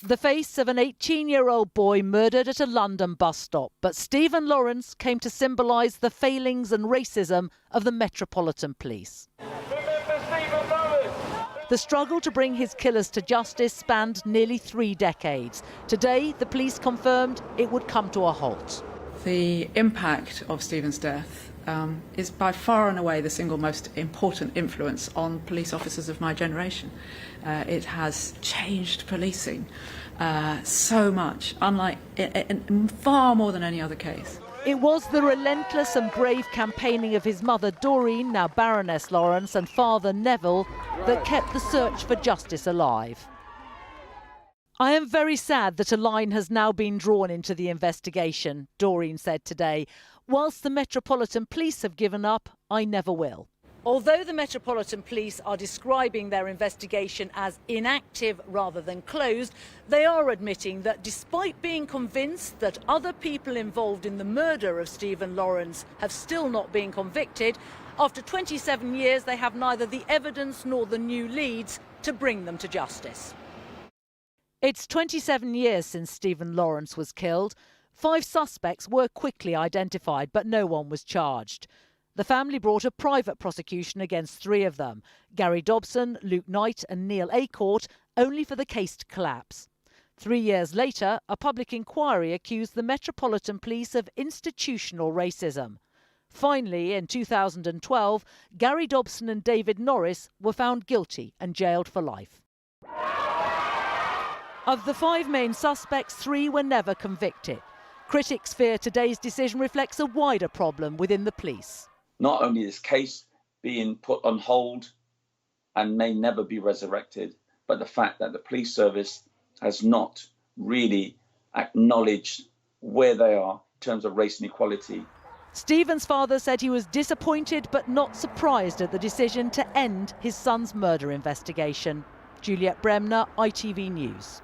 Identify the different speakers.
Speaker 1: The face of an 18-year-old boy murdered at a London bus stop. But Stephen Lawrence came to symbolise the failings and racism of the Metropolitan Police. The struggle to bring his killers to justice spanned nearly 3 decades. Today, the police confirmed it would come to a halt.
Speaker 2: The impact of Stephen's death is by far and away the single most important influence on police officers of my generation. It has changed policing so much, unlike in far more than any other case.
Speaker 1: It was the relentless and brave campaigning of his mother Doreen, now Baroness Lawrence, and father Neville that kept the search for justice alive. I am very sad that a line has now been drawn into the investigation, Doreen said today. Whilst the Metropolitan Police have given up, I never will. Although the Metropolitan Police are describing their investigation as inactive rather than closed, they are admitting that despite being convinced that other people involved in the murder of Stephen Lawrence have still not been convicted, after 27 years they have neither the evidence nor the new leads to bring them to justice. It's 27 years since Stephen Lawrence was killed. 5 suspects were quickly identified, but no one was charged. The family brought a private prosecution against 3 of them, Gary Dobson, Luke Knight and Neil Acorte, only for the case to collapse. 3 years later, a public inquiry accused the Metropolitan Police of institutional racism. Finally, in 2012, Gary Dobson and David Norris were found guilty and jailed for life. Of the 5 main suspects, 3 were never convicted. Critics fear today's decision reflects a wider problem within the police.
Speaker 3: Not only is this case being put on hold and may never be resurrected, but the fact that the police service has not really acknowledged where they are in terms of race inequality.
Speaker 1: Stephen's father said he was disappointed but not surprised at the decision to end his son's murder investigation. Juliet Bremner, ITV News.